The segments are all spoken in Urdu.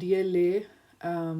DLA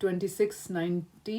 2690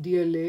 DLA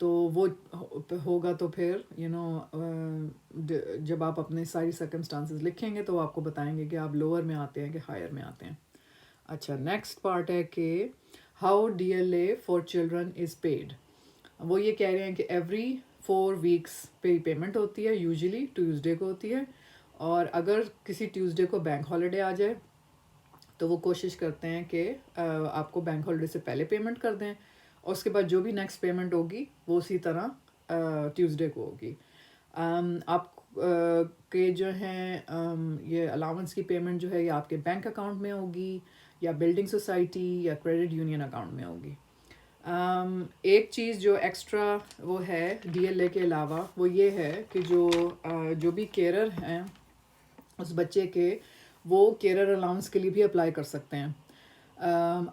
تو وہ ہوگا تو پھر جب آپ اپنے ساری سرکمسٹانسز لکھیں گے تو آپ کو بتائیں گے کہ آپ لوور میں آتے ہیں کہ ہائر میں آتے ہیں. اچھا نیکسٹ پارٹ ہے کہ how DLA for children is paid. وہ یہ کہہ رہے ہیں کہ ایوری 4 weeks پہ پیمنٹ ہوتی ہے، یوزلی ٹیوزڈے کو ہوتی ہے، اور اگر کسی ٹیوزڈے کو بینک ہالیڈے آ جائے تو وہ کوشش کرتے ہیں کہ آپ کو بینک ہالیڈے سے پہلے پیمنٹ کر دیں، اور اس کے بعد جو بھی نیکسٹ پیمنٹ ہوگی وہ اسی طرح ٹیوزڈے کو ہوگی. آپ کے جو ہیں یہ الاؤنس کی پیمنٹ جو ہے یہ آپ کے بینک اکاؤنٹ میں ہوگی یا بلڈنگ سوسائٹی یا کریڈٹ یونین اکاؤنٹ میں ہوگی. ایک چیز جو ایکسٹرا وہ ہے DLA کے علاوہ وہ یہ ہے کہ جو بھی کیئرر ہیں اس بچے کے، وہ کیئرر الاؤنس کے لیے بھی اپلائی کر سکتے ہیں.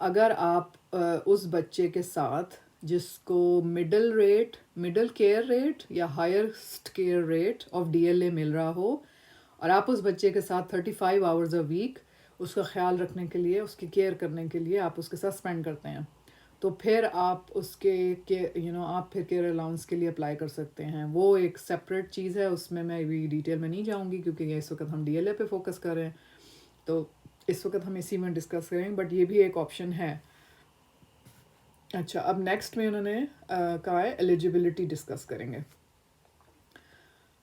اگر آپ اس بچے کے ساتھ جس کو مڈل کیئر ریٹ یا ہائرسٹ کیئر ریٹ آف DLA مل رہا ہو، اور آپ اس بچے کے ساتھ 35 hours a week اس کا خیال رکھنے کے لیے، اس کی کیئر کرنے کے لیے آپ اس کے ساتھ اسپینڈ کرتے ہیں، تو پھر آپ اس کے آپ پھر کیئر الاؤنس کے لیے اپلائی کر سکتے ہیں. وہ ایک سپریٹ چیز ہے، اس میں ابھی ڈیٹیل میں نہیں جاؤں گی کیونکہ یہ اس وقت ہم DLA پہ فوکس کر رہے ہیں، تو اس وقت ہم اسی میں ڈسکس کریں گے، بٹ یہ بھی ایک آپشن ہے. اچھا اب نیکسٹ میں انہوں نے کہا ہے ایلیجیبلٹی ڈسکس کریں گے.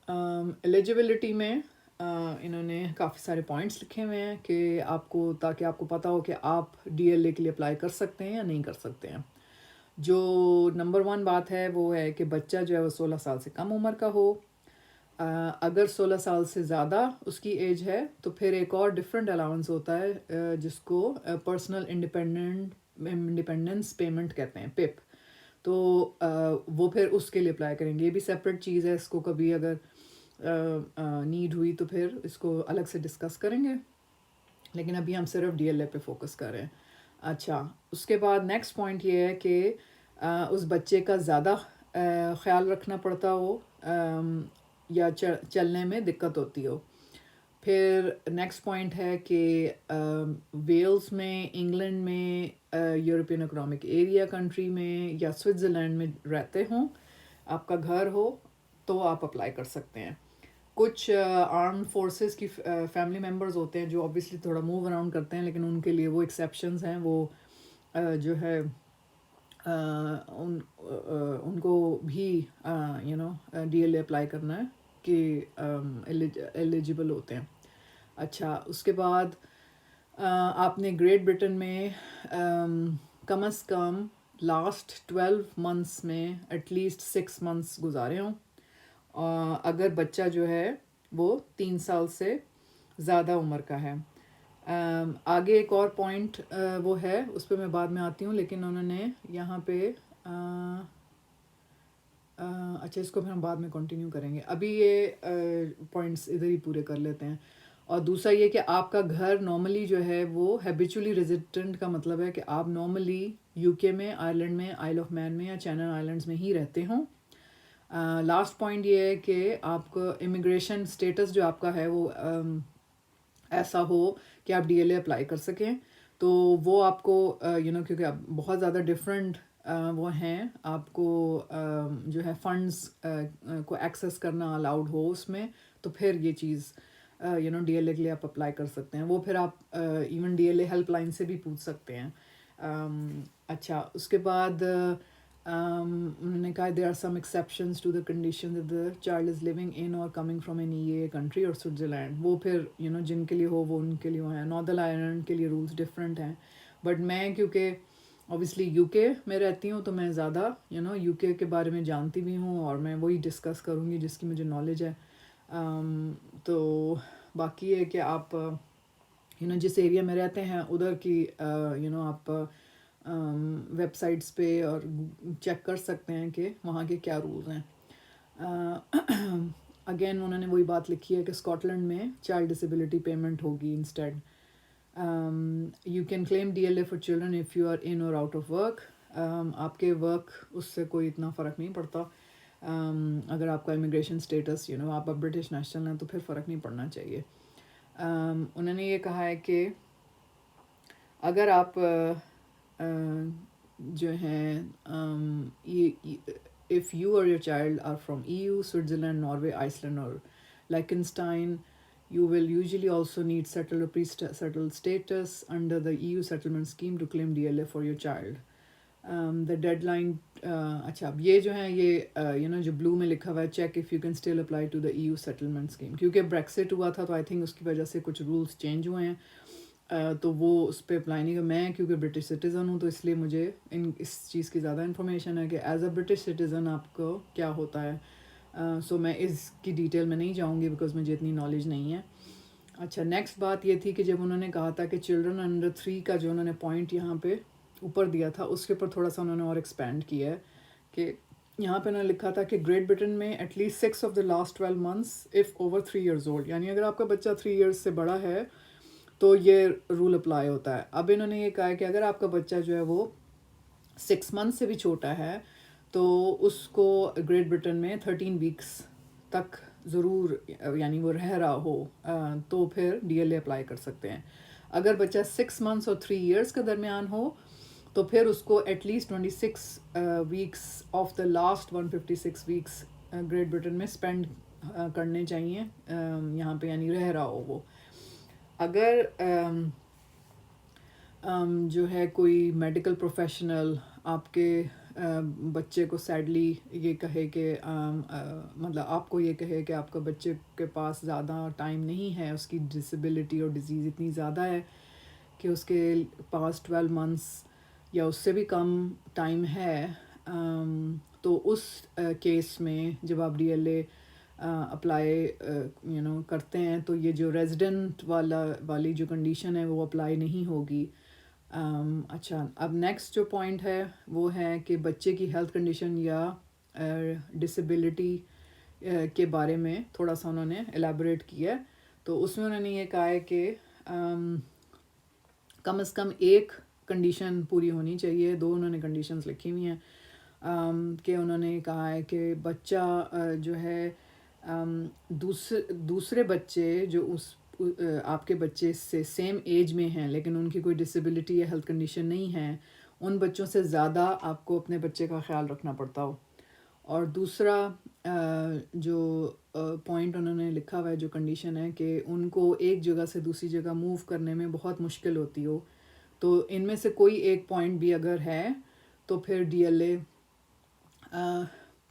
ایلیجیبلٹی میں انہوں نے کافی سارے پوائنٹس لکھے ہوئے ہیں کہ آپ کو، تاکہ آپ کو پتہ ہو کہ آپ DLA کے لیے اپلائی کر سکتے ہیں یا نہیں کر سکتے ہیں. جو نمبر 1 بات ہے وہ ہے کہ بچہ جو ہے وہ 16 سال سے کم عمر کا ہو. اگر 16 سال سے زیادہ اس کی ایج ہے تو پھر ایک اور ڈفرینٹ الاؤنس ہوتا ہے جس کو پرسنل انڈیپینڈنس پیمنٹ کہتے ہیں، PIP. تو وہ پھر اس کے لیے اپلائی کریں گے. یہ بھی سپریٹ چیز ہے، اس کو کبھی اگر نیڈ ہوئی تو پھر اس کو الگ سے ڈسکس کریں گے، لیکن ابھی ہم صرف DLA پہ فوکس کر رہے ہیں. اچھا اس کے بعد نیکسٹ پوائنٹ یہ ہے کہ اس بچے کا زیادہ خیال رکھنا پڑتا ہو یا چلنے میں دقت ہوتی ہو. پھر نیکسٹ پوائنٹ ہے کہ ویلز میں، انگلینڈ میں، یورپین اکنامک ایریا کنٹری میں یا سوئٹزرلینڈ میں رہتے ہوں، آپ کا گھر ہو تو آپ اپلائی کر سکتے ہیں. کچھ آرم فورسز کی فیملی ممبرز ہوتے ہیں جو obviously تھوڑا موو اراؤنڈ کرتے ہیں، لیکن ان کے لیے وہ ایکسیپشنز ہیں، وہ جو ہے ان کو بھی DLA اپلائی کرنا ہے کہ ایلیجیبل ہوتے ہیں. اچھا اس کے بعد آپ نے گریٹ برٹن میں کم از کم لاسٹ 12 months میں ایٹ لیسٹ 6 months گزارے ہوں، اگر بچہ جو ہے وہ 3 سال سے زیادہ عمر کا ہے. آگے ایک اور پوائنٹ وہ ہے، اس پہ میں بعد میں آتی ہوں، لیکن انہوں نے یہاں پہ اچھا اس کو پھر ہم بعد میں کنٹینیو کریں گے، ابھی یہ پوائنٹس ادھر ہی پورے کر لیتے ہیں. اور دوسرا یہ کہ آپ کا گھر نارملی جو ہے وہ ہیبیچولی ریزیڈنٹ کا مطلب ہے کہ آپ نارملی UK میں، آئرلینڈ میں، آئل آف مین میں یا چینل آئلینڈز میں ہی رہتے ہوں. لاسٹ پوائنٹ یہ ہے کہ آپ کو امیگریشن اسٹیٹس جو آپ کا ہے وہ ایسا ہو کہ آپ DLA اپلائی کر سکیں. تو وہ آپ کو کیونکہ اب بہت زیادہ ڈفرینٹ وہ ہیں، آپ کو جو ہے فنڈز کو ایکسیس کرنا الاؤڈ ہو اس میں، تو پھر یہ چیز DLA کے لیے آپ اپلائی کر سکتے ہیں. وہ پھر آپ ایون DLA ہیلپ لائن سے بھی پوچھ سکتے ہیں. اچھا اس کے بعد انہوں نے کہا there are some exceptions to the condition that the child is living in or coming from an EEA country or Switzerland. وہ پھر جن کے لیے ہو وہ ان کے لیے وہ ہیں. ناردرن آئرلینڈ کے لیے رولز ڈفرینٹ ہیں، بٹ میں کیونکہ اوبیسلی UK میں رہتی ہوں تو میں زیادہ UK کے بارے میں جانتی بھی ہوں، اور میں وہی ڈسکس کروں گی جس کی مجھے نالج ہے. تو باقی یہ کہ آپ جس ایریا میں رہتے ہیں ادھر کی آپ ویب سائٹس پہ اور چیک کر سکتے ہیں کہ وہاں کے کیا رولز ہیں. اگین انہوں نے وہی بات لکھی ہے کہ اسکاٹ لینڈ میں چائلڈ ڈسیبلٹی پیمنٹ ہوگی instead. You can claim DLA for children if you are in or out of work. آپ کے ورک اس سے کوئی اتنا فرق نہیں پڑتا. اگر آپ کا امیگریشن اسٹیٹس آپ برٹش نیشنل ہیں تو پھر فرق نہیں پڑنا چاہیے. انہوں نے یہ کہا ہے کہ اگر آپ جو ہیں if you or your child are from EU, Switzerland, Norway, Iceland, or Liechtenstein, you will usually also need settled or pre-settled status under the EU settlement scheme to claim DLA for your child. The deadline, اچھا اب یہ جو ہے یہ جو بلو میں لکھا ہوا ہے check if you can still apply to the EU settlement scheme، کیونکہ بریکسٹ ہوا تھا تو آئی تھنک اس کی وجہ سے کچھ رولس چینج ہوئے ہیں، تو وہ اس پہ اپلائی نہیں کر. میں کیونکہ برٹش سٹیزن ہوں تو اس لیے مجھے اس چیز کی زیادہ انفارمیشن ہے کہ ایز اے برٹش سٹیزن آپ کو کیا ہوتا ہے. سو میں اس کی ڈیٹیل میں نہیں جاؤں گی بیکاز مجھے اتنی نالج نہیں ہے. اچھا نیکسٹ بات یہ تھی کہ جب انہوں نے کہا تھا کہ چلڈرن انڈر 3 کا جو انہوں نے پوائنٹ یہاں پہ اوپر دیا تھا اس کے اوپر تھوڑا سا انہوں نے اور ایکسپینڈ کیا ہے کہ یہاں پہ انہوں نے لکھا تھا کہ گریٹ برٹن میں at least 6 of the last 12 months if over 3 years old، یعنی اگر آپ کا بچہ 3 years سے بڑا ہے تو یہ رول اپلائی ہوتا ہے. اب انہوں نے یہ کہا ہے کہ اگر آپ کا بچہ جو ہے وہ 6 months سے بھی چھوٹا ہے تو اس کو گریٹ برٹن میں 13 weeks تک ضرور یعنی وہ رہ رہا ہو تو پھر DLA اپلائی کر سکتے ہیں. اگر بچہ 6 months اور 3 years کے درمیان ہو تو پھر اس کو at least 26 weeks of the last 156 weeks great Britain میں اسپینڈ کرنے چاہیے یہاں پہ، یعنی رہ رہا ہو وہ. اگر جو ہے کوئی میڈیکل پروفیشنل آپ کے بچے کو سیڈلی یہ کہے کہ مطلب آپ کو یہ کہے کہ آپ کا بچے کے پاس زیادہ ٹائم نہیں ہے، اس کی ڈسیبلٹی اور ڈیزیز اتنی زیادہ ہے کہ اس کے پاس 12 months یا اس سے بھی کم ٹائم ہے، تو اس کیس میں جب آپ DLA اپلائی کرتے ہیں تو یہ جو ریزیڈنٹ والی جو کنڈیشن ہے وہ اپلائی نہیں ہوگی. اچھا اب نیکسٹ جو پوائنٹ ہے وہ ہے کہ بچے کی ہیلتھ کنڈیشن یا ڈسیبلٹی کے بارے میں تھوڑا سا انہوں نے الیبوریٹ کیا ہے. تو اس میں انہوں نے یہ کہا ہے کہ کم از کم ایک کنڈیشن پوری ہونی چاہیے. 2 انہوں نے کنڈیشنز لکھی ہوئی ہیں کہ انہوں نے کہا ہے کہ بچہ جو ہے دوسرے بچے جو اس آپ کے بچے سے سیم ایج میں ہیں لیکن ان کی کوئی ڈسیبلٹی یا ہیلتھ کنڈیشن نہیں ہے، ان بچوں سے زیادہ آپ کو اپنے بچے کا خیال رکھنا پڑتا ہو. اور دوسرا جو پوائنٹ انہوں نے لکھا ہوا ہے جو کنڈیشن ہے کہ ان کو ایک جگہ سے دوسری جگہ موو کرنے میں بہت مشکل ہوتی ہو، تو ان میں سے کوئی ایک پوائنٹ بھی اگر ہے تو پھر DLA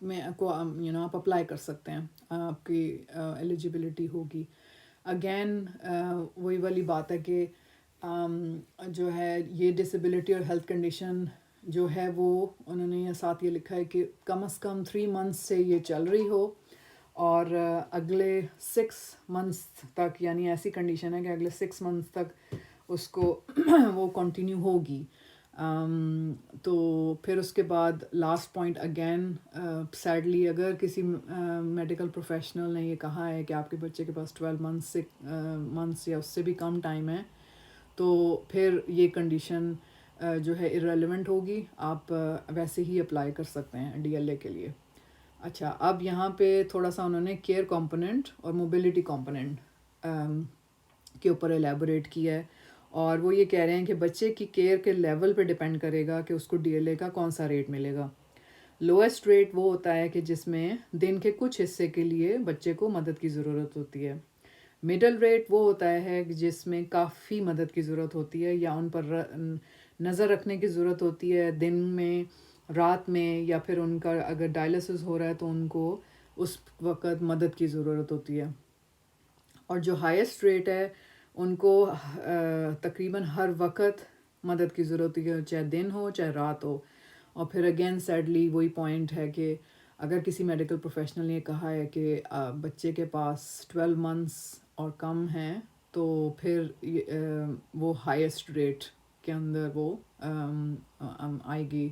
میں کو آپ اپلائی کر سکتے ہیں، آپ کی ایلیجیبلٹی ہوگی. اگین وہی والی بات ہے کہ جو ہے یہ ڈسیبلٹی اور ہیلتھ کنڈیشن جو ہے وہ انہوں نے ساتھ یہ لکھا ہے کہ کم از کم 3 months سے یہ چل رہی ہو اور اگلے 6 months تک، یعنی ایسی کنڈیشن ہے کہ اگلے 6 months تک اس کو وہ کنٹینیو ہوگی. تو پھر اس کے بعد لاسٹ پوائنٹ اگین سیڈلی اگر کسی میڈیکل پروفیشنل نے یہ کہا ہے کہ آپ کے بچے کے پاس 12 months یا اس سے بھی کم ٹائم ہے تو پھر یہ کنڈیشن جو ہے ارریلیونٹ ہوگی، آپ ویسے ہی اپلائی کر سکتے ہیں DLA کے لیے. اچھا اب یہاں پہ تھوڑا سا انہوں نے کیئر کمپوننٹ اور موبلٹی کمپوننٹ کے اوپر ایلیبوریٹ کیا ہے، اور وہ یہ کہہ رہے ہیں کہ بچے کی کیئر کے لیول پہ ڈیپینڈ کرے گا کہ اس کو DLA کا کون سا ریٹ ملے گا. لویسٹ ریٹ وہ ہوتا ہے کہ جس میں دن کے کچھ حصے کے لیے بچے کو مدد کی ضرورت ہوتی ہے. مڈل ریٹ وہ ہوتا ہے جس میں کافی مدد کی ضرورت ہوتی ہے یا ان پر نظر رکھنے کی ضرورت ہوتی ہے دن میں، رات میں، یا پھر ان کا اگر ڈائلسس ہو رہا ہے تو ان کو اس وقت مدد کی ضرورت ہوتی ہے. اور جو ہائیسٹ ریٹ ہے ان کو تقریباً ہر وقت مدد کی ضرورت ہوتی ہے، چاہے دن ہو چاہے رات ہو. اور پھر اگین سیڈلی وہی پوائنٹ ہے کہ اگر کسی میڈیکل پروفیشنل نے کہا ہے کہ بچے کے پاس 12 months اور کم ہیں تو پھر وہ ہائیسٹ ریٹ کے اندر وہ آئے گی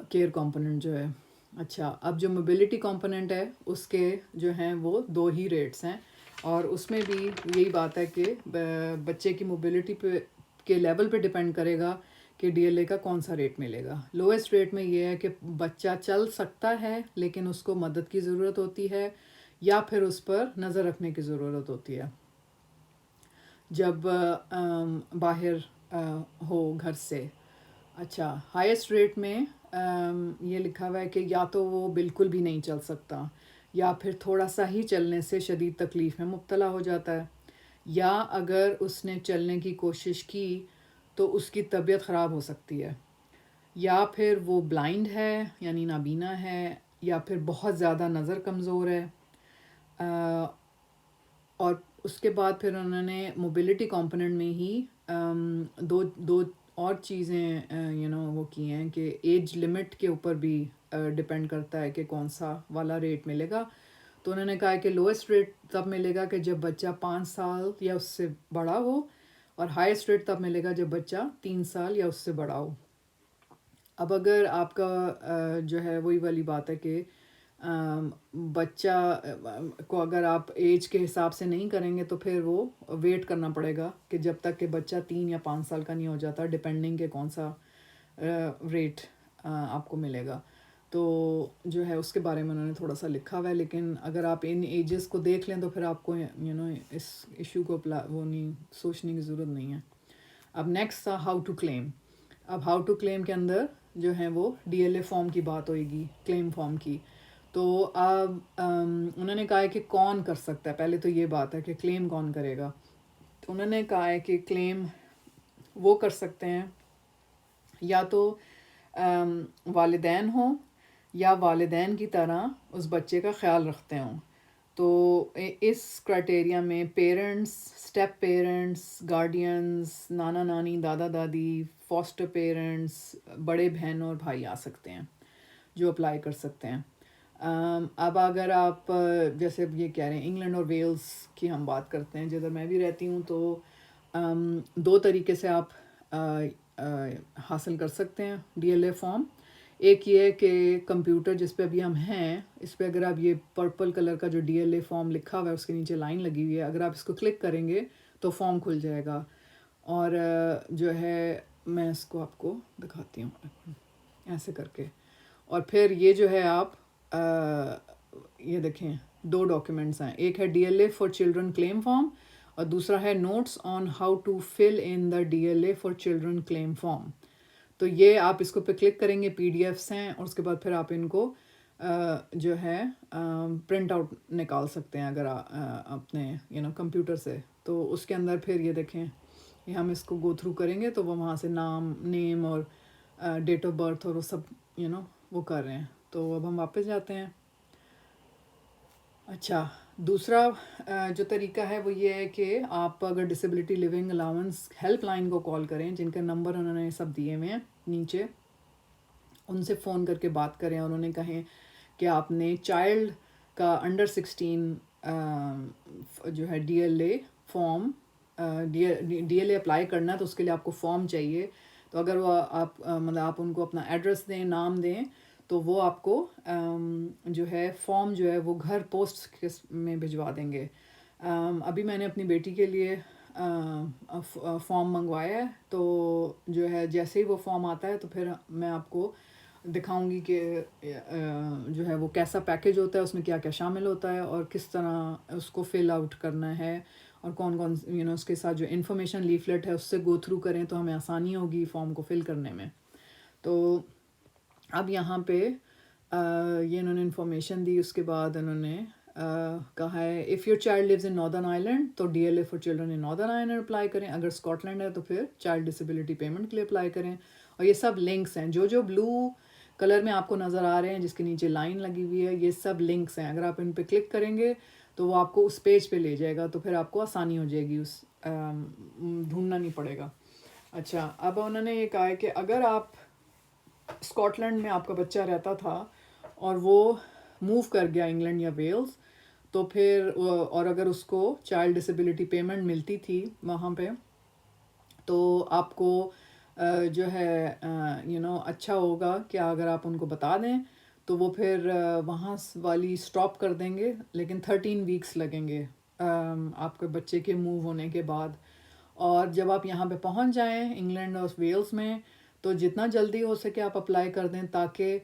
کیئر کمپوننٹ جو ہے. اچھا اب جو موبلٹی کمپوننٹ ہے اس کے جو ہیں وہ 2 ہی ریٹس ہیں، اور اس میں بھی یہی بات ہے کہ بچے کی موبلٹی پہ کے لیول پہ ڈیپینڈ کرے گا کہ DLA کا کون سا ریٹ ملے گا. لویسٹ ریٹ میں یہ ہے کہ بچہ چل سکتا ہے لیکن اس کو مدد کی ضرورت ہوتی ہے یا پھر اس پر نظر رکھنے کی ضرورت ہوتی ہے جب باہر ہو گھر سے. اچھا ہائیسٹ ریٹ میں یہ لکھا ہوا ہے کہ یا تو وہ بالکل بھی نہیں چل سکتا، یا پھر تھوڑا سا ہی چلنے سے شدید تکلیف میں مبتلا ہو جاتا ہے، یا اگر اس نے چلنے کی کوشش کی تو اس کی طبیعت خراب ہو سکتی ہے، یا پھر وہ بلائنڈ ہے یعنی نابینا ہے، یا پھر بہت زیادہ نظر کمزور ہے۔ اور اس کے بعد پھر انہوں نے موبلٹی کمپوننٹ میں ہی دو اور چیزیں وہ کی ہیں کہ ایج لمٹ کے اوپر بھی ڈپینڈ کرتا ہے کہ کون سا والا ریٹ ملے گا۔ تو انہوں نے کہا کہ لوئسٹ ریٹ تب ملے گا کہ جب بچہ 5 سال یا اس سے بڑا ہو، اور ہائیسٹ ریٹ تب ملے گا جب بچہ 3 سال یا اس سے بڑا ہو۔ اب اگر آپ کا جو ہے وہی والی بات ہے کہ بچہ کو اگر آپ ایج کے حساب سے نہیں کریں گے تو پھر وہ ویٹ کرنا پڑے گا کہ جب تک کہ بچہ 3 یا 5 سال کا نہیں ہو جاتا، ڈپینڈنگ کہ کون سا ریٹ آپ کو ملے گا۔ تو جو ہے اس کے بارے میں انہوں نے تھوڑا سا لکھا ہوا ہے، لیکن اگر آپ ان ایجز کو دیکھ لیں تو پھر آپ کو اس ایشو کو وہ نہیں سوچنے کی ضرورت نہیں ہے۔ اب نیکسٹ تھا ہاؤ ٹو کلیم۔ اب ہاؤ ٹو کلیم کے اندر جو ہے وہ ڈی ایل اے فارم کی بات ہوئے گی، کلیم فارم کی۔ تو اب انہوں نے کہا ہے کہ کون کر سکتا ہے، پہلے تو یہ بات ہے کہ کلیم کون کرے گا۔ تو انہوں نے کہا ہے کہ کلیم وہ کر سکتے ہیں یا تو والدین ہوں یا والدین کی طرح اس بچے کا خیال رکھتے ہوں۔ تو اس کرائٹیریا میں پیرنٹس، اسٹیپ پیرنٹس، گارڈینز، نانا نانی، دادا دادی، فاسٹر پیرنٹس، بڑے بہن اور بھائی آ سکتے ہیں جو اپلائی کر سکتے ہیں۔ اب اگر آپ جیسے یہ کہہ رہے ہیں انگلینڈ اور ویلز کی ہم بات کرتے ہیں جدھر میں بھی رہتی ہوں، تو 2 طریقے سے آپ حاصل کر سکتے ہیں ڈی ایل اے فارم۔ ایک یہ ہے کہ کمپیوٹر جس پہ ابھی ہم ہیں اس پہ اگر آپ یہ پرپل کلر کا جو ڈی ایل اے فارم لکھا ہوا ہے اس کے نیچے لائن لگی ہوئی ہے، اگر آپ اس کو کلک کریں گے تو فارم کھل جائے گا۔ اور جو ہے میں اس کو آپ کو دکھاتی ہوں ایسے کر کے، اور پھر یہ جو ہے آپ یہ دیکھیں 2 ڈاکیومنٹس ہیں، ایک ہے D L A for children claim form اور دوسرا ہے notes on how to fill in the D L A for children claim form. تو یہ آپ اس کو پہ کلک کریں گے، پی ڈی ایفس ہیں، اور اس کے بعد پھر آپ ان کو جو ہے پرنٹ آؤٹ نکال سکتے ہیں اگر اپنے کمپیوٹر سے۔ تو اس کے اندر پھر یہ دیکھیں یہ ہم اس کو گو تھرو کریں گے تو وہ وہاں سے نیم اور ڈیٹ آف برتھ اور وہ سب وہ کر رہے ہیں۔ تو اب ہم واپس جاتے ہیں۔ اچھا، دوسرا جو طریقہ ہے وہ یہ ہے کہ آپ اگر disability living allowance helpline کو کال کریں، جن کے نمبر انہوں نے سب دیے ہوئے ہیں نیچے، ان سے فون کر کے بات کریں اور انہیں کہیں کہ آپ نے چائلڈ کا انڈر 16 جو ہے ڈی ایل اے فارم ڈی ایل اے اپلائی کرنا ہے تو اس کے لیے آپ کو فارم چاہیے۔ تو اگر وہ آپ مطلب آپ ان کو اپنا ایڈریس دیں، نام دیں، تو وہ آپ کو جو ہے فارم جو ہے وہ گھر پوسٹ میں بھجوا دیں گے۔ ابھی میں نے اپنی بیٹی کے لیے فارم منگوایا ہے، تو جو ہے جیسے ہی وہ فارم آتا ہے تو پھر میں آپ کو دکھاؤں گی کہ جو ہے وہ کیسا پیکیج ہوتا ہے، اس میں کیا کیا شامل ہوتا ہے اور کس طرح اس کو فل آؤٹ کرنا ہے، اور کون کون اس کے ساتھ جو انفارمیشن لیفلیٹ ہے اس سے گو تھرو کریں تو ہمیں آسانی ہوگی فارم کو فل کرنے میں۔ تو اب یہاں پہ یہ انہوں نے انفارمیشن دی، اس کے بعد انہوں نے کہا ہے if your child lives in Northern Ireland تو D L A for children in Northern Ireland apply کریں، اگر اسکاٹ لینڈ ہے تو پھر چائلڈ ڈسیبلٹی پیمنٹ کے لیے اپلائی کریں۔ اور یہ سب لنکس ہیں جو بلو کلر میں آپ کو نظر آ رہے ہیں جس کے نیچے لائن لگی ہوئی ہے، یہ سب لنکس ہیں، اگر آپ ان پہ کلک کریں گے تو وہ آپ کو اس پیج پہ لے جائے گا، تو پھر آپ کو آسانی ہو جائے گی، اس ڈھونڈنا نہیں پڑے گا۔ اچھا، اب انہوں نے یہ کہا ہے کہ اگر آپ اسکاٹ لینڈ میں آپ کا بچہ رہتا تھا اور وہ موو کر گیا انگلینڈ یا ویلز، تو پھر اور اگر اس کو چائلڈ ڈسیبلٹی پیمنٹ ملتی تھی وہاں پہ، تو آپ کو جو ہے اچھا ہوگا کہ اگر آپ ان کو بتا دیں تو وہ پھر وہاں والی سٹاپ کر دیں گے، لیکن 13 ویکس لگیں گے آپ کے بچے کے موو ہونے کے بعد۔ اور جب آپ یہاں پہ پہنچ جائیں انگلینڈ اور ویلز میں تو جتنا جلدی ہو سکے آپ اپلائی کر دیں، تاکہ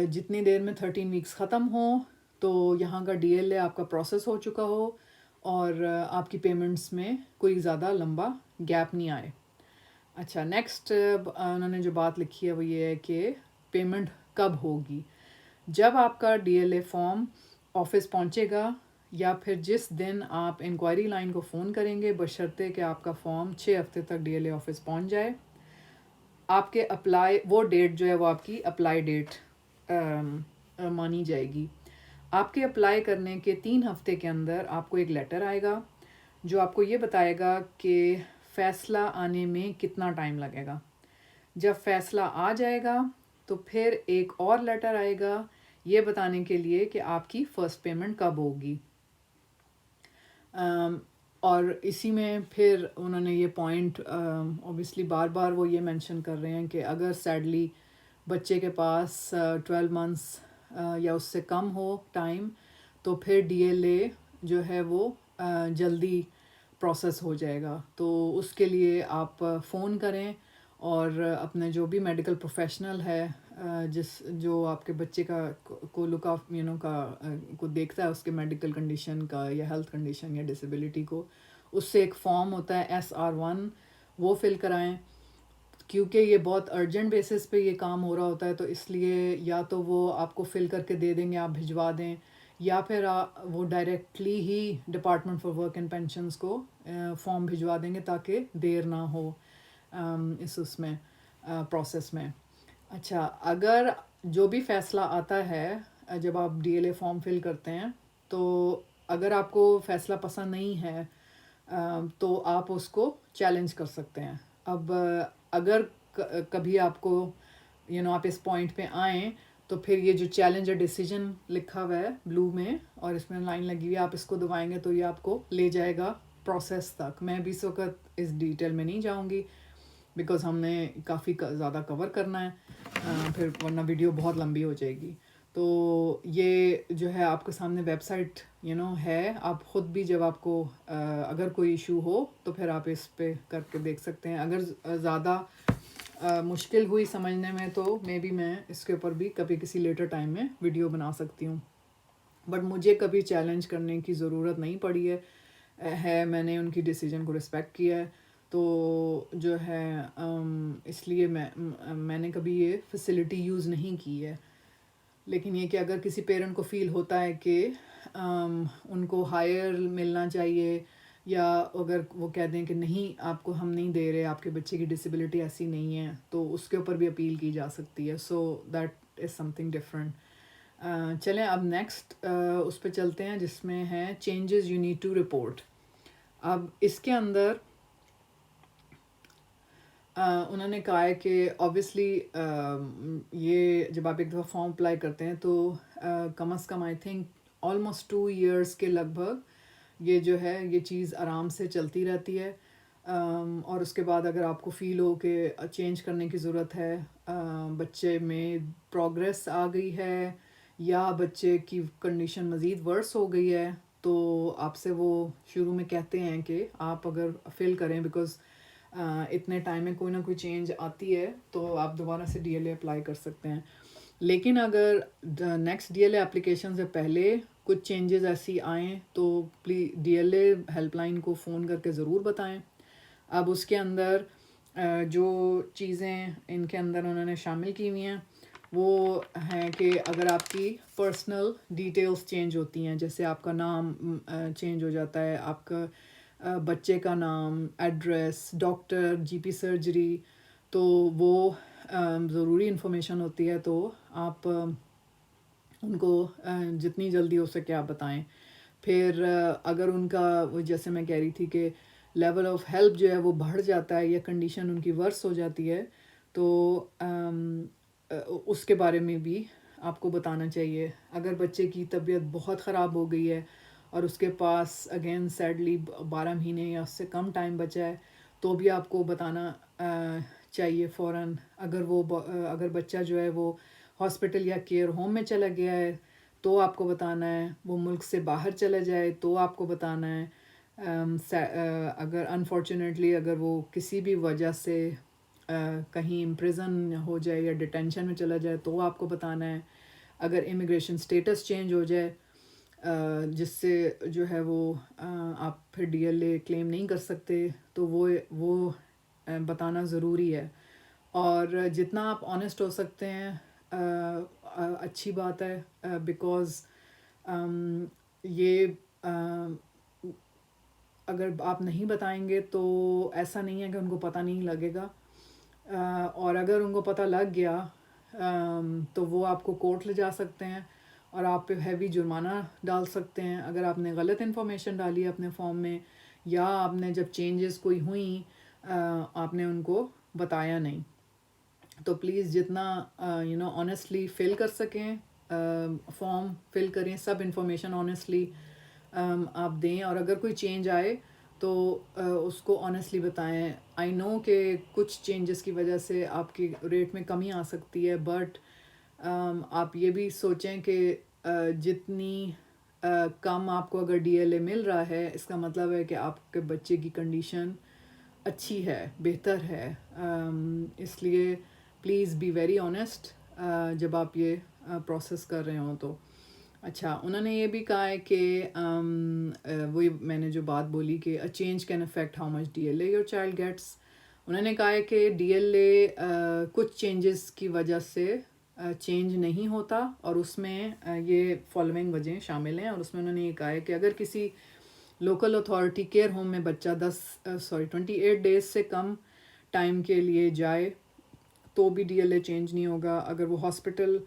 جتنی دیر میں 13 ویکس ختم ہوں تو یہاں کا ڈی ایل اے آپ کا پروسیس ہو چکا ہو اور آپ کی پیمنٹس میں کوئی زیادہ لمبا گیپ نہیں آئے۔ اچھا، نیکسٹ انہوں نے جو بات لکھی ہے وہ یہ ہے کہ پیمنٹ کب ہوگی؟ جب آپ کا DLA فارم آفس پہنچے گا یا پھر جس دن آپ انکوائری لائن کو فون کریں گے، بشرطے کہ آپ کا فارم 6 ہفتے تک DLA آفس پہنچ جائے، آپ کے اپلائی وہ ڈیٹ جو ہے وہ آپ کی اپلائی ڈیٹ مانی جائے گی۔ آپ کے اپلائی کرنے کے 3 ہفتے کے اندر آپ کو ایک لیٹر آئے گا جو آپ کو یہ بتائے گا کہ فیصلہ آنے میں کتنا ٹائم لگے گا۔ جب فیصلہ آ جائے گا تو پھر ایک اور لیٹر آئے گا یہ بتانے کے لیے کہ آپ کی فرسٹ پیمنٹ کب ہوگی۔ اور اسی میں پھر انہوں نے یہ پوائنٹ اوبیسلی بار بار وہ یہ مینشن کر رہے ہیں کہ اگر سیڈلی بچے کے پاس 12 منتھس یا اس سے کم ہو ٹائم تو پھر DLA جو ہے وہ جلدی پروسیس ہو جائے گا۔ تو اس کے لیے آپ فون کریں اور اپنے جو بھی میڈیکل پروفیشنل ہے جو آپ کے بچے کا کو لک آف کو دیکھتا ہے اس کے میڈیکل کنڈیشن کا یا ہیلتھ کنڈیشن یا ڈسیبلٹی کو، اس سے ایک فارم ہوتا ہے SR1، وہ فل کرائیں، کیونکہ یہ بہت ارجنٹ بیسس پہ یہ کام ہو رہا ہوتا ہے، تو اس لیے یا تو وہ آپ کو فل کر کے دے دیں گے، آپ بھجوا دیں، یا پھر وہ directly he department for work and pensions کو فارم بھجوا دیں گے تاکہ دیر نہ ہو اس میں پروسیس میں۔ اچھا، اگر جو بھی فیصلہ آتا ہے جب آپ DLA فارم فل کرتے ہیں تو اگر آپ کو فیصلہ پسند نہیں ہے تو آپ اس کو چیلنج کر سکتے ہیں۔ اب اگر کبھی آپ کو آپ اس پوائنٹ پہ آئیں تو پھر یہ جو چیلنج اور ڈیسیجن لکھا ہوا ہے بلو میں اور اس میں لائن لگی ہوئی ہے، آپ اس کو دبائیں گے تو یہ آپ کو لے جائے گا پروسیس تک۔ میں بھی اس وقت اس ڈیٹیل میں نہیں جاؤں گی بیکاز ہم نے کافی زیادہ کور کرنا ہے، پھر ورنہ ویڈیو بہت لمبی ہو جائے گی۔ تو یہ جو ہے آپ کے سامنے ویب سائٹ ہے، آپ خود بھی جب آپ کو اگر کوئی ایشو ہو تو پھر آپ اس پہ کر کے دیکھ سکتے ہیں۔ اگر زیادہ مشکل ہوئی سمجھنے میں تو میں اس کے اوپر بھی کبھی کسی لیٹر ٹائم میں ویڈیو بنا سکتی ہوں، بٹ مجھے کبھی چیلنج کرنے کی ضرورت نہیں پڑی ہے، میں نے ان کی ڈیسیجن کو رسپیکٹ کیا ہے، تو جو ہے اس لیے میں نے کبھی یہ فیسلٹی یوز نہیں کی ہے۔ لیکن یہ کہ اگر کسی پیرنٹ کو فیل ہوتا ہے کہ ان کو ہائر ملنا چاہیے، یا اگر وہ کہہ دیں کہ نہیں آپ کو ہم نہیں دے رہے، آپ کے بچے کی ڈسیبلٹی ایسی نہیں ہے، تو اس کے اوپر بھی اپیل کی جا سکتی ہے، so that is some thing different. چلیں اب نیکسٹ اس پہ چلتے ہیں جس میں ہے changes you need to report. اب اس کے اندر انہوں نے کہا ہے کہ اوبیسلی یہ جب آپ ایک دفعہ فارم اپلائی کرتے ہیں تو کم از کم آئی تھنک آلموسٹ 2 ایئرس کے لگ بھگ یہ جو ہے یہ چیز آرام سے چلتی رہتی ہے، اور اس کے بعد اگر آپ کو فیل ہو کہ چینج کرنے کی ضرورت ہے، بچے میں پروگریس آ گئی ہے یا بچے کی کنڈیشن مزید ورس ہو گئی ہے، تو آپ سے وہ شروع میں کہتے ہیں کہ آپ اگر فل کریں، بیکاز اتنے ٹائم میں کوئی نہ کوئی چینج آتی ہے تو آپ دوبارہ سے DLA اپلائی کر سکتے ہیں۔ لیکن اگر نیکسٹ DLA اپلیکیشن سے پہلے کچھ چینجز ایسی آئیں تو پلیز DLA ہیلپ لائن کو فون کر کے ضرور بتائیں۔ اب اس کے اندر جو چیزیں ان کے اندر انہوں نے شامل کی ہوئی ہیں وہ ہیں کہ اگر آپ کی پرسنل ڈیٹیلز چینج ہوتی ہیں، جیسے آپ کا نام چینج ہو جاتا ہے، آپ کا بچے کا نام، ایڈریس، ڈاکٹر، GP سرجری، تو وہ ضروری انفارمیشن ہوتی ہے، تو آپ ان کو جتنی جلدی ہو سکے آپ بتائیں۔ پھر اگر ان کا جیسے میں کہہ رہی تھی کہ لیول آف ہیلپ جو ہے وہ بڑھ جاتا ہے یا کنڈیشن ان کی ورس ہو جاتی ہے تو اس کے بارے میں بھی آپ کو بتانا چاہیے۔ اگر بچے کی طبیعت بہت خراب ہو گئی ہے اور اس کے پاس اگین سیڈلی 12 مہینے یا اس سے کم ٹائم بچا ہے تو بھی آپ کو بتانا چاہیے فوراً۔ اگر بچہ جو ہے وہ ہاسپٹل یا کیئر ہوم میں چلا گیا ہے تو آپ کو بتانا ہے، وہ ملک سے باہر چلا جائے تو آپ کو بتانا ہے، اگر انفارچونیٹلی اگر وہ کسی بھی وجہ سے کہیں امپریزن ہو جائے یا ڈیٹینشن میں چلا جائے تو آپ کو بتانا ہے، اگر امیگریشن سٹیٹس چینج ہو جائے جس سے جو ہے وہ آپ پھر DLA کلیم نہیں کر سکتے تو وہ بتانا ضروری ہے۔ اور جتنا آپ آنیسٹ ہو سکتے ہیں اچھی بات ہے بیکاز یہ اگر آپ نہیں بتائیں گے تو ایسا نہیں ہے کہ ان کو پتہ نہیں لگے گا، اور اگر ان کو پتہ لگ گیا تو وہ آپ کو کورٹ لے جا سکتے ہیں اور آپ پہ ہیوی جرمانہ ڈال سکتے ہیں اگر آپ نے غلط انفارمیشن ڈالی ہے اپنے فارم میں، یا آپ نے جب چینجز کوئی ہوئیں آپ نے ان کو بتایا نہیں. تو پلیز جتنا آنیسٹلی فل کر سکیں فارم فل کریں، سب انفارمیشن آنیسٹلی آپ دیں، اور اگر کوئی چینج آئے تو اس کو آنیسٹلی بتائیں. آئی نو کہ کچھ چینجز کی وجہ سے آپ کی ریٹ میں کمی آ سکتی ہے، بٹ آپ یہ بھی سوچیں کہ جتنی کم آپ کو اگر ڈی ایل اے مل رہا ہے اس کا مطلب ہے کہ آپ کے بچے کی کنڈیشن اچھی ہے، بہتر ہے. اس لیے پلیز بی ویری آنیسٹ جب آپ یہ پروسیس کر رہے ہوں تو. اچھا، انہوں نے یہ بھی کہا ہے کہ وہی میں نے جو بات بولی کہ a change can affect how much D L a your child gets. انہوں نے کہا ہے کہ ڈی ایل اے کچھ چینجز کی وجہ سے چینج نہیں ہوتا، اور اس میں یہ فالوئنگ وجہیں شامل ہیں. اور اس میں انہوں نے یہ کہا ہے کہ اگر کسی لوکل اتھارٹی کیئر ہوم میں بچہ 28 ڈیز سے کم ٹائم کے لیے جائے تو بھی ڈی ایل اے چینج نہیں ہوگا. اگر وہ ہاسپٹل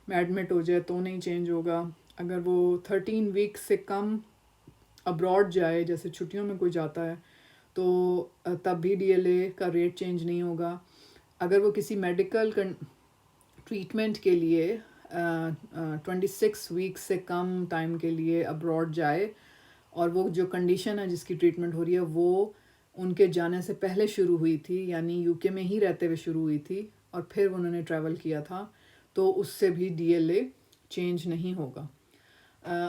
میں ایڈمٹ ہو جائے تو نہیں چینج ہوگا. اگر وہ 13 ویک سے کم ابراڈ جائے، جیسے چھٹیوں میں کوئی جاتا ہے، تو تب بھی ڈی ایل اے کا ریٹ چینج نہیں ہوگا. اگر وہ کسی میڈیکل ٹریٹمنٹ کے لیے 26 ویک سے کم ٹائم کے لیے ابراڈ جائے، اور وہ جو کنڈیشن ہے جس کی ٹریٹمنٹ ہو رہی ہے وہ ان کے جانے سے پہلے شروع ہوئی تھی، یعنی یو کے میں ہی رہتے ہوئے شروع ہوئی تھی اور پھر انہوں نے ٹریول کیا تھا، تو اس سے بھی ڈی ایل اے چینج نہیں ہوگا.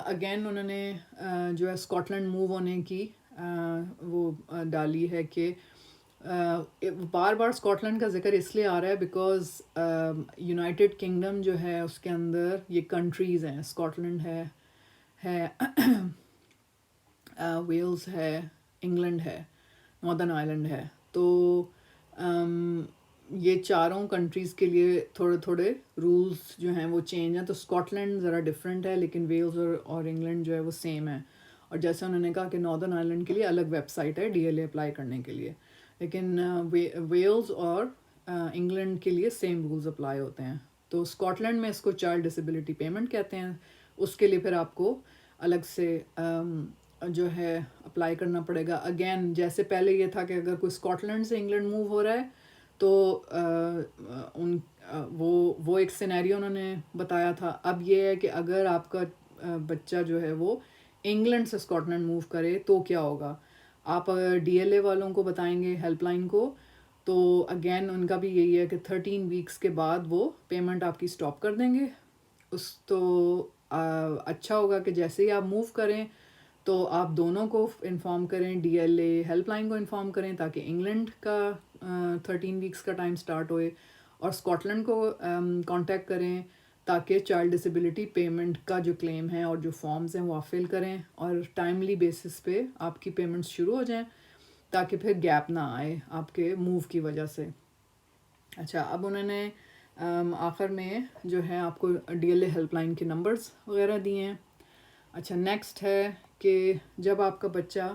اگین انہوں نے جو ہے اسکاٹ لینڈ موو ہونے کی وہ ڈالی ہے کہ بار بار اسکاٹ لینڈ کا ذکر اس لیے آ رہا ہے بیکاز یونائٹیڈ کنگڈم جو ہے اس کے اندر یہ کنٹریز ہیں. اسکاٹ لینڈ ہے ویلز ہے، انگلینڈ ہے، ناردرن آئرلینڈ ہے. تو یہ چاروں کنٹریز کے لیے تھوڑے تھوڑے رولز جو ہیں وہ چینج ہیں. تو اسکاٹ لینڈ ذرا ڈفرینٹ ہے، لیکن ویلز اور انگلینڈ جو ہے وہ سیم ہے. اور جیسے انہوں نے کہا کہ ناردرن آئرلینڈ کے لیے الگ ویب سائٹ ہے ڈی ایل اے اپلائی کرنے کے لیے، لیکن ویلز اور انگلینڈ کے لیے سیم رولز اپلائی ہوتے ہیں. تو اسکاٹ لینڈ میں اس کو چائلڈ ڈسیبلٹی پیمنٹ کہتے ہیں. اس کے لیے پھر آپ کو الگ سے جو ہے اپلائی کرنا پڑے گا. اگین جیسے پہلے یہ تھا کہ اگر کوئی اسکاٹ لینڈ سے انگلینڈ موو ہو رہا ہے تو وہ ایک سینیریو انہوں نے بتایا تھا. اب یہ ہے کہ اگر آپ کا بچہ جو ہے وہ انگلینڈ سے اسکاٹ لینڈ موو کرے تو کیا ہوگا. آپ ڈی ایل اے والوں کو بتائیں گے، ہیلپ لائن کو، تو اگین ان کا بھی یہی ہے کہ 13 ویکس کے بعد وہ پیمنٹ آپ کی اسٹاپ کر دیں گے. تو اچھا ہوگا کہ جیسے ہی آپ موو کریں تو آپ دونوں کو انفارم کریں، D L a help line کو انفارم کریں تاکہ انگلینڈ کا 13 ویکس کا ٹائم سٹارٹ ہوئے، اور اسکاٹ لینڈ کو کانٹیکٹ کریں تاکہ چائلڈ ڈسیبلٹی پیمنٹ کا جو کلیم ہے اور جو فارمز ہیں وہ آپ فل کریں اور ٹائملی بیسس پہ آپ کی پیمنٹس شروع ہو جائیں تاکہ پھر گیپ نہ آئے آپ کے موو کی وجہ سے. اچھا، اب انہوں نے آخر میں جو ہے آپ کو D L a help line کے نمبرز وغیرہ دیے ہیں. اچھا، نیکسٹ ہے کہ جب آپ کا بچہ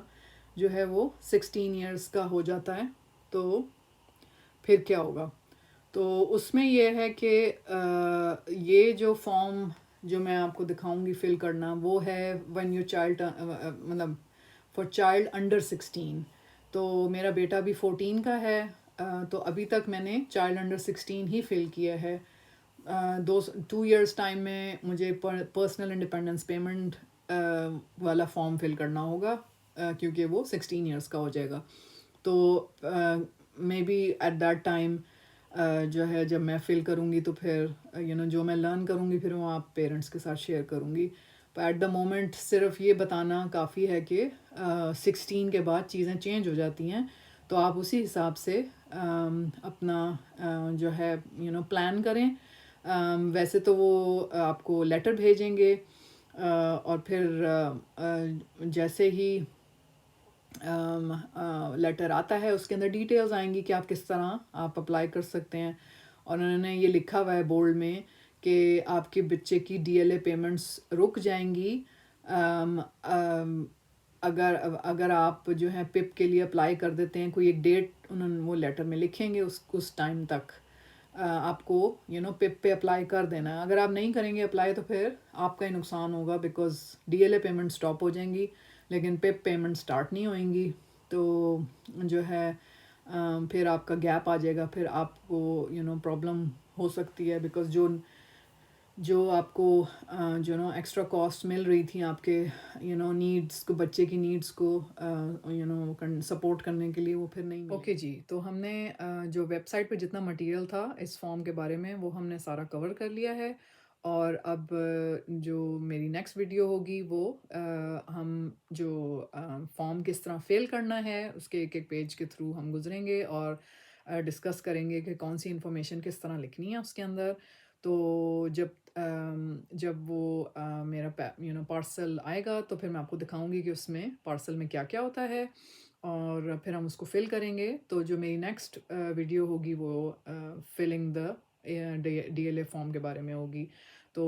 جو ہے وہ 16 ایئرس کا ہو جاتا ہے تو پھر کیا ہوگا. تو اس میں یہ ہے کہ یہ جو فارم جو میں آپ کو دکھاؤں گی فل کرنا، وہ ہے when your child مطلب for child under 16. تو میرا بیٹا بھی 14 کا ہے، تو ابھی تک میں نے چائلڈ انڈر 16 ہی فل کیا ہے. 2 ایئرس ٹائم میں مجھے پرسنل انڈیپینڈنس پیمنٹ والا فارم فل کرنا ہوگا کیونکہ وہ 16 ایئرس کا ہو جائے گا. تو maybe at that time جو ہے جب میں فل کروں گی تو پھر جو میں لرن کروں گی پھر وہ آپ پیرنٹس کے ساتھ شیئر کروں گی. ایٹ دا مومنٹ صرف یہ بتانا کافی ہے کہ 16 کے بعد چیزیں چینج ہو جاتی ہیں، تو آپ اسی حساب سے اپنا جو ہے پلان کریں. ویسے تو وہ آپ کو لیٹر بھیجیں گے، اور پھر جیسے ہی لیٹر آتا ہے اس کے اندر ڈیٹیلز آئیں گی کہ آپ کس طرح آپ اپلائی کر سکتے ہیں. اور انہوں نے یہ لکھا ہوا ہے بولڈ میں کہ آپ کے بچے کی DLA پیمنٹس رک جائیں گی اگر آپ جو ہے پپ کے لیے اپلائی کر دیتے ہیں. کوئی ایک ڈیٹ انہوں وہ لیٹر میں لکھیں گے, اس ٹائم تک آپ کو پپ پہ اپلائی کر دینا ہے. اگر آپ نہیں کریں گے اپلائی تو پھر آپ کا ہی نقصان ہوگا, بیکاز DLA پیمنٹ سٹاپ ہو جائیں گی لیکن پپ پیمنٹ سٹارٹ نہیں ہوئیں گی. تو جو ہے پھر آپ کا گیپ آ جائے گا, پھر آپ کو پرابلم ہو سکتی ہے, بیکاز جو آپ کو ایکسٹرا کاسٹ مل رہی تھیں آپ کے نیڈس کو, بچے کی نیڈس کو سپورٹ کرنے کے لیے, وہ پھر نہیں ملے. اوکے جی, تو ہم نے جو ویب سائٹ پہ جتنا مٹیریل تھا اس فارم کے بارے میں وہ ہم نے سارا کور کر لیا ہے. اور اب جو میری نیکسٹ ویڈیو ہوگی وہ ہم جو فارم کس طرح فل کرنا ہے اس کے ایک ایک پیج کے تھرو ہم گزریں گے اور ڈسکس کریں گے کہ کون سی انفارمیشن کس طرح لکھنی ہے اس کے اندر. تو جب وہ میرا پارسل آئے گا تو پھر میں آپ کو دکھاؤں گی کہ اس میں پارسل میں کیا کیا ہوتا ہے, اور پھر ہم اس کو فل کریں گے. تو جو میری نیکسٹ ویڈیو ہوگی وہ فلنگ دا DLA فارم کے بارے میں ہوگی. تو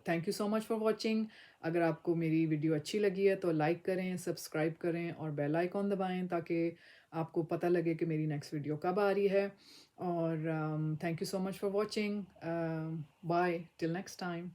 thank you so much for watching. اگر آپ کو میری ویڈیو اچھی لگی ہے تو لائک کریں, سبسکرائب کریں اور بیل آئیکن دبائیں تاکہ آپ کو پتہ لگے کہ میری نیکسٹ ویڈیو کب آ رہی ہے. اور thank you so much for watching. Bye till next time.